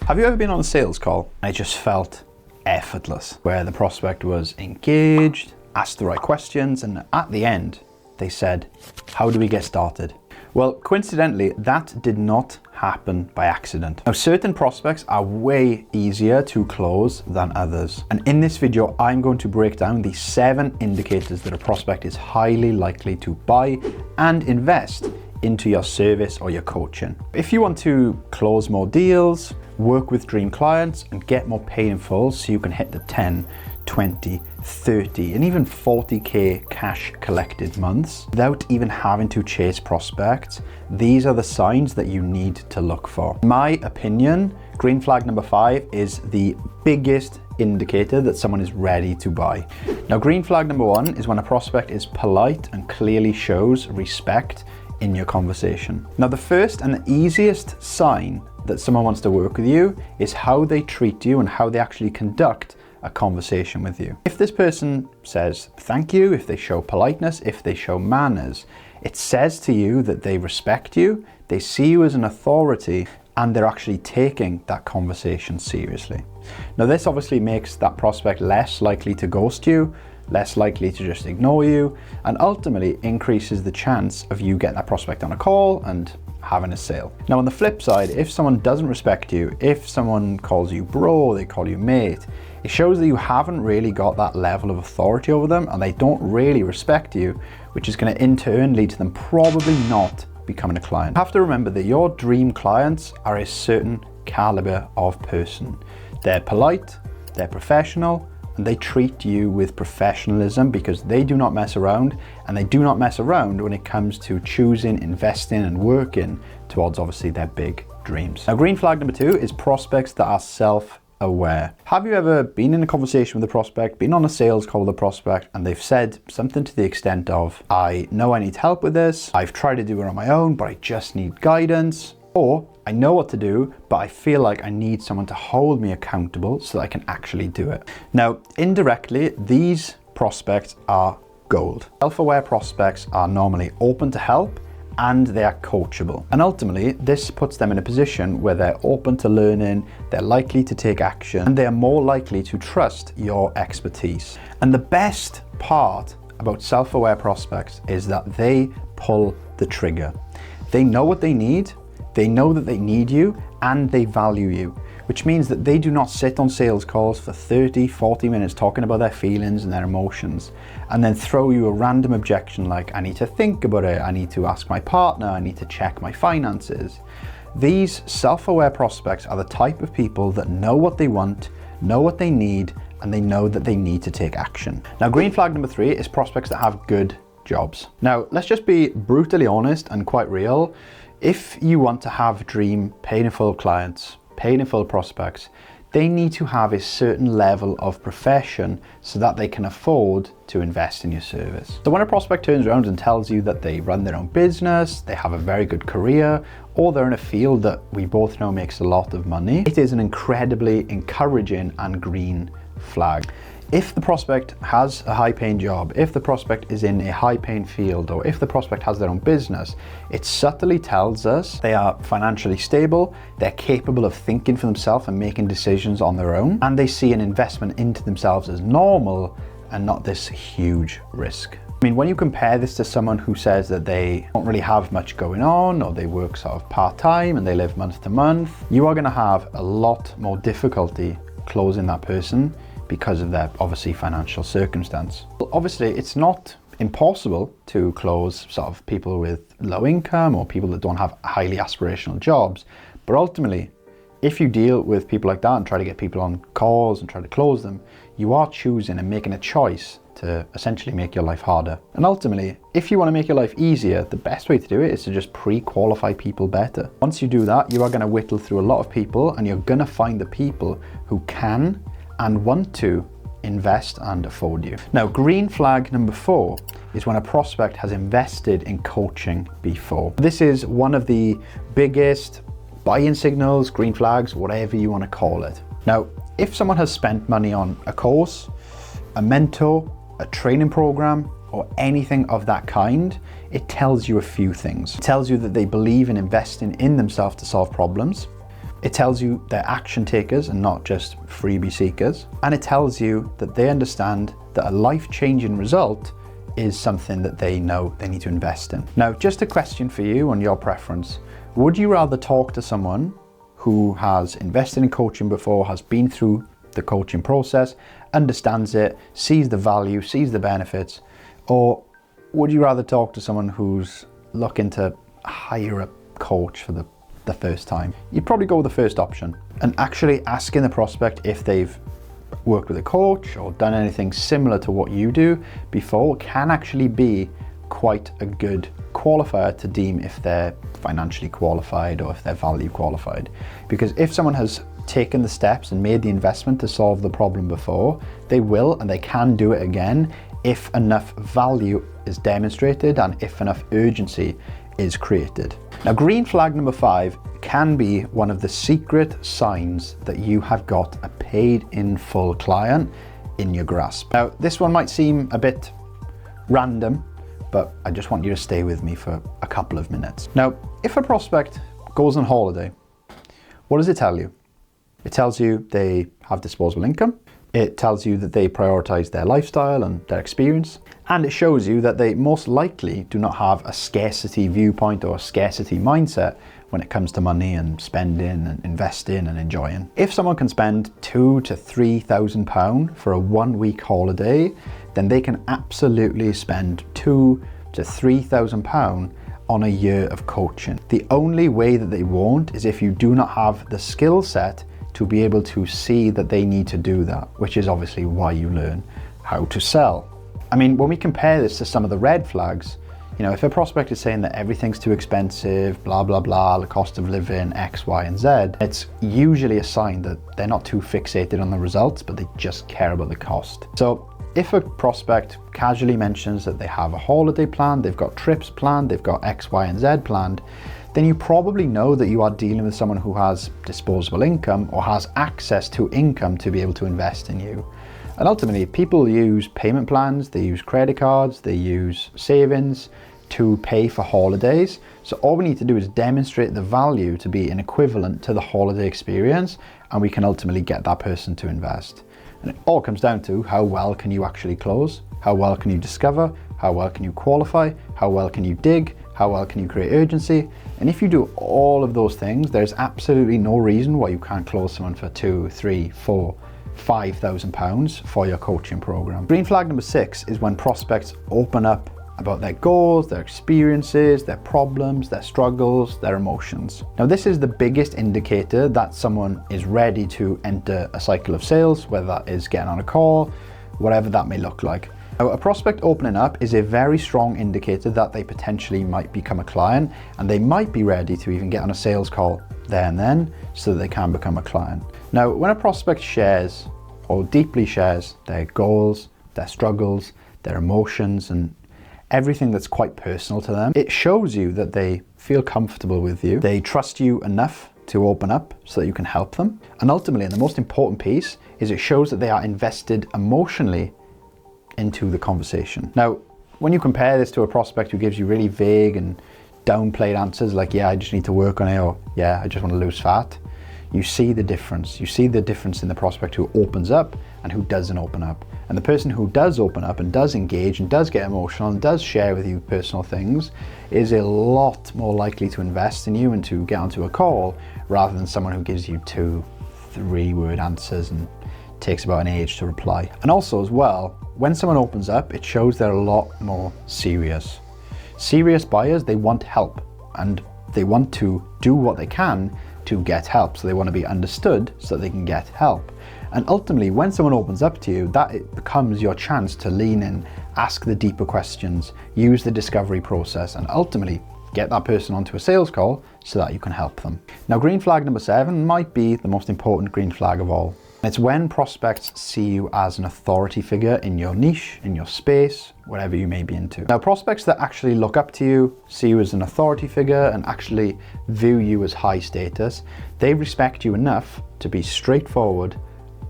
Have you ever been on a sales call and it just felt effortless, where the prospect was engaged, asked the right questions, and at the end, they said, "How do we get started?" Well, coincidentally, that did not happen by accident. Now, certain prospects are way easier to close than others. And in this video, I'm going to break down the 7 indicators that a prospect is highly likely to buy and invest into your service or your coaching. If you want to close more deals, work with dream clients, and get more painful so you can hit the 10, 20, 30, and even 40K cash collected months without even having to chase prospects, these are the signs that you need to look for. In my opinion, green flag number 5 is the biggest indicator that someone is ready to buy. Now, green flag number 1 is when a prospect is polite and clearly shows respect in your conversation. Now, the first and the easiest sign that someone wants to work with you is how they treat you and how they actually conduct a conversation with you. If this person says thank you, if they show politeness, if they show manners, it says to you that they respect you, they see you as an authority, and they're actually taking that conversation seriously. Now, this obviously makes that prospect less likely to ghost you, less likely to just ignore you, and ultimately increases the chance of you getting that prospect on a call and having a sale. Now, on the flip side, if someone doesn't respect you, if someone calls you bro, they call you mate, it shows that you haven't really got that level of authority over them and they don't really respect you, which is going to in turn lead to them probably not becoming a client. You have to remember that your dream clients are a certain caliber of person. They're polite, they're professional, and they treat you with professionalism because they do not mess around, and they do not mess around when it comes to choosing, investing, and working towards obviously their big dreams. Now, green flag number 2 is prospects that are self-aware. Have you ever been in a conversation with a prospect, been on a sales call with a prospect, and they've said something to the extent of, "I know I need help with this, I've tried to do it on my own, but I just need guidance," or "I know what to do, but I feel like I need someone to hold me accountable so that I can actually do it." Now, indirectly, these prospects are gold. Self-aware prospects are normally open to help and they are coachable. And ultimately, this puts them in a position where they're open to learning, they're likely to take action, and they are more likely to trust your expertise. And the best part about self-aware prospects is that they pull the trigger. They know what they need, they know that they need you, and they value you, which means that they do not sit on sales calls for 30, 40 minutes talking about their feelings and their emotions, and then throw you a random objection like, "I need to think about it, I need to ask my partner, I need to check my finances." These self-aware prospects are the type of people that know what they want, know what they need, and they know that they need to take action. Now, green flag number 3 is prospects that have good jobs. Now, let's just be brutally honest and quite real. If you want to have dream painful clients, painful prospects, they need to have a certain level of profession so that they can afford to invest in your service. So when a prospect turns around and tells you that they run their own business, they have a very good career, or they're in a field that we both know makes a lot of money, it is an incredibly encouraging and green flag. If the prospect has a high-paying job, if the prospect is in a high-paying field, or if the prospect has their own business, it subtly tells us they are financially stable, they're capable of thinking for themselves and making decisions on their own, and they see an investment into themselves as normal and not this huge risk. I mean, when you compare this to someone who says that they don't really have much going on, or they work sort of part-time and they live month to month, you are going to have a lot more difficulty closing that person because of their obviously financial circumstance. Obviously, it's not impossible to close sort of people with low income or people that don't have highly aspirational jobs, but ultimately, if you deal with people like that and try to get people on calls and try to close them, you are choosing and making a choice to essentially make your life harder. And ultimately, if you want to make your life easier, the best way to do it is to just pre-qualify people better. Once you do that, you are going to whittle through a lot of people, and you're going to find the people who can and want to invest and afford you. Now, green flag number 4 is when a prospect has invested in coaching before. This is one of the biggest buy-in signals, green flags, whatever you want to call it. Now, if someone has spent money on a course, a mentor, a training program, or anything of that kind, it tells you a few things. It tells you that they believe in investing in themselves to solve problems. It tells you they're action takers and not just freebie seekers. And it tells you that they understand that a life-changing result is something that they know they need to invest in. Now, just a question for you on your preference. Would you rather talk to someone who has invested in coaching before, has been through the coaching process, understands it, sees the value, sees the benefits, or would you rather talk to someone who's looking to hire a coach for the first time? You'd probably go with the first option, and actually asking the prospect if they've worked with a coach or done anything similar to what you do before can actually be quite a good qualifier to deem if they're financially qualified or if they're value qualified. Because if someone has taken the steps and made the investment to solve the problem before, they will and they can do it again if enough value is demonstrated and if enough urgency is created. Now, green flag number 5 can be one of the secret signs that you have got a paid in full client in your grasp. Now, this one might seem a bit random, but I just want you to stay with me for a couple of minutes. Now, if a prospect goes on holiday, what does it tell you? It tells you they have disposable income. It tells you that they prioritize their lifestyle and their experience. And it shows you that they most likely do not have a scarcity viewpoint or a scarcity mindset when it comes to money and spending and investing and enjoying. If someone can spend £2,000 to £3,000 for a 1 week holiday, then they can absolutely spend £2,000 to £3,000 on a year of coaching. The only way that they won't is if you do not have the skill set to be able to see that they need to do that, which is obviously why you learn how to sell. I mean, when we compare this to some of the red flags, you know, if a prospect is saying that everything's too expensive, blah, blah, blah, the cost of living, X, Y, and Z, it's usually a sign that they're not too fixated on the results, but they just care about the cost. So if a prospect casually mentions that they have a holiday planned, they've got trips planned, they've got X, Y, and Z planned, then you probably know that you are dealing with someone who has disposable income or has access to income to be able to invest in you. And ultimately, people use payment plans, they use credit cards, they use savings to pay for holidays. So all we need to do is demonstrate the value to be an equivalent to the holiday experience, and we can ultimately get that person to invest. And it all comes down to how well can you actually close, how well can you discover, how well can you qualify, how well can you dig, how well can you create urgency. And if you do all of those things, there's absolutely no reason why you can't close someone for £2,000, £3,000, £4,000, £5,000 for your coaching program. Green flag number 6 is when prospects open up about their goals, their experiences, their problems, their struggles, their emotions. Now, this is the biggest indicator that someone is ready to enter a cycle of sales, whether that is getting on a call, whatever that may look like. Now, a prospect opening up is a very strong indicator that they potentially might become a client, and they might be ready to even get on a sales call there and then so that they can become a client. Now, when a prospect shares or deeply shares their goals, their struggles, their emotions, and everything that's quite personal to them, it shows you that they feel comfortable with you. They trust you enough to open up so that you can help them. And ultimately, and the most important piece, is it shows that they are invested emotionally into the conversation. Now, when you compare this to a prospect who gives you really vague and downplayed answers like, yeah, I just need to work on it, or yeah, I just want to lose fat, you see the difference. You see the difference in the prospect who opens up and who doesn't open up. And the person who does open up and does engage and does get emotional and does share with you personal things is a lot more likely to invest in you and to get onto a call rather than someone who gives you 2-3 word answers and takes about an age to reply. And also as well, when someone opens up, it shows they're a lot more serious. Serious buyers, they want help and they want to do what they can to get help. So they want to be understood so that they can get help. And ultimately, when someone opens up to you, that it becomes your chance to lean in, ask the deeper questions, use the discovery process, and ultimately get that person onto a sales call so that you can help them. Now, green flag number 7 might be the most important green flag of all. It's when prospects see you as an authority figure in your niche, in your space, whatever you may be into. Now, prospects that actually look up to you, see you as an authority figure, and actually view you as high status, they respect you enough to be straightforward,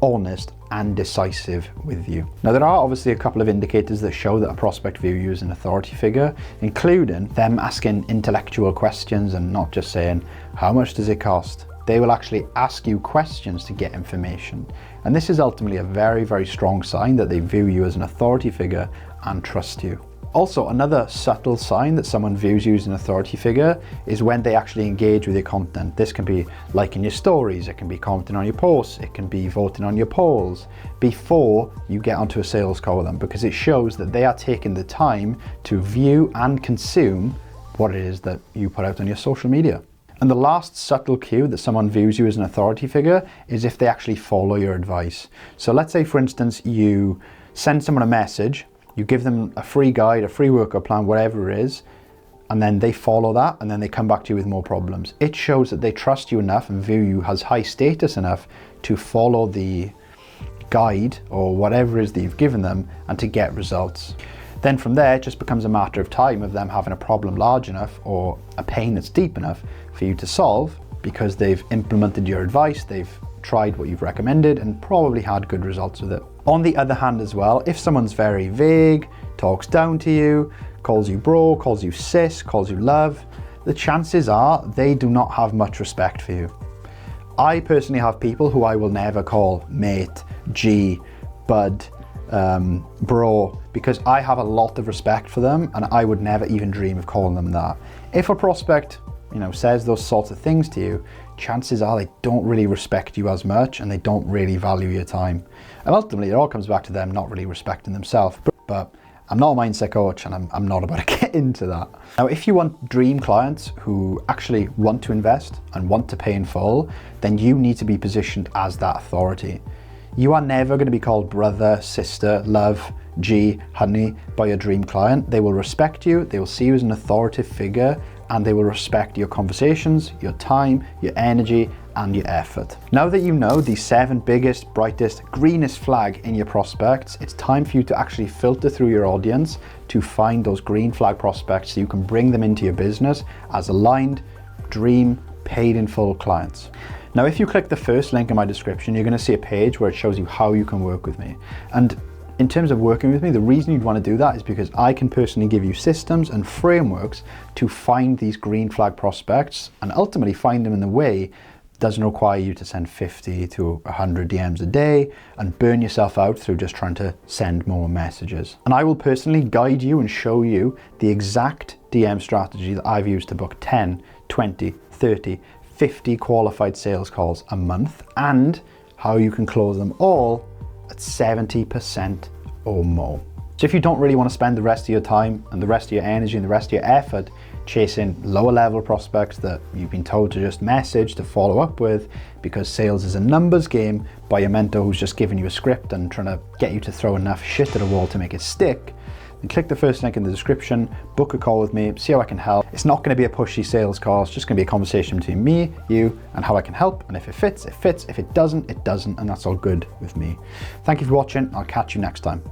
honest, and decisive with you. Now, there are obviously a couple of indicators that show that a prospect view you as an authority figure, including them asking intellectual questions and not just saying, how much does it cost? They will actually ask you questions to get information. And this is ultimately a very, very strong sign that they view you as an authority figure and trust you. Also, another subtle sign that someone views you as an authority figure is when they actually engage with your content. This can be liking your stories, it can be commenting on your posts, it can be voting on your polls before you get onto a sales call with them, because it shows that they are taking the time to view and consume what it is that you put out on your social media. And the last subtle cue that someone views you as an authority figure is if they actually follow your advice. So let's say, for instance, you send someone a message, you give them a free guide, a free workout plan, whatever it is, and then they follow that, and then they come back to you with more problems. It shows that they trust you enough and view you as high status enough to follow the guide or whatever it is that you've given them and to get results. Then from there, it just becomes a matter of time of them having a problem large enough or a pain that's deep enough for you to solve, because they've implemented your advice, they've tried what you've recommended and probably had good results with it. On the other hand as well, if someone's very vague, talks down to you, calls you bro, calls you sis, calls you love, the chances are they do not have much respect for you. I personally have people who I will never call mate, G, bud, bro, because I have a lot of respect for them and I would never even dream of calling them that. If a prospect, says those sorts of things to you, chances are they don't really respect you as much and they don't really value your time. And ultimately, it all comes back to them not really respecting themselves. But I'm not a mindset coach and I'm not about to get into that. Now, if you want dream clients who actually want to invest and want to pay in full, then you need to be positioned as that authority. You are never going to be called brother, sister, love, G, honey by your dream client. They will respect you, they will see you as an authoritative figure, and they will respect your conversations, your time, your energy, and your effort. Now that you know the 7 biggest, brightest, greenest flag in your prospects, it's time for you to actually filter through your audience to find those green flag prospects so you can bring them into your business as aligned, dream, paid in full clients. Now, if you click the first link in my description, you're going to see a page where it shows you how you can work with me. And in terms of working with me, the reason you'd want to do that is because I can personally give you systems and frameworks to find these green flag prospects and ultimately find them in the way that doesn't require you to send 50 to 100 DMs a day and burn yourself out through just trying to send more messages. And I will personally guide you and show you the exact DM strategy that I've used to book 10, 20, 30, 50 qualified sales calls a month, and how you can close them all at 70% or more. So if you don't really want to spend the rest of your time and the rest of your energy and the rest of your effort chasing lower level prospects that you've been told to just message to follow up with, because sales is a numbers game by your mentor who's just giving you a script and trying to get you to throw enough shit at a wall to make it stick, then click the first link in the description, book a call with me, see how I can help. It's not going to be a pushy sales call, it's just going to be a conversation between me, you, and how I can help. And if it fits, it fits. If it doesn't, it doesn't, and that's all good with me. Thank you for watching. I'll catch you next time.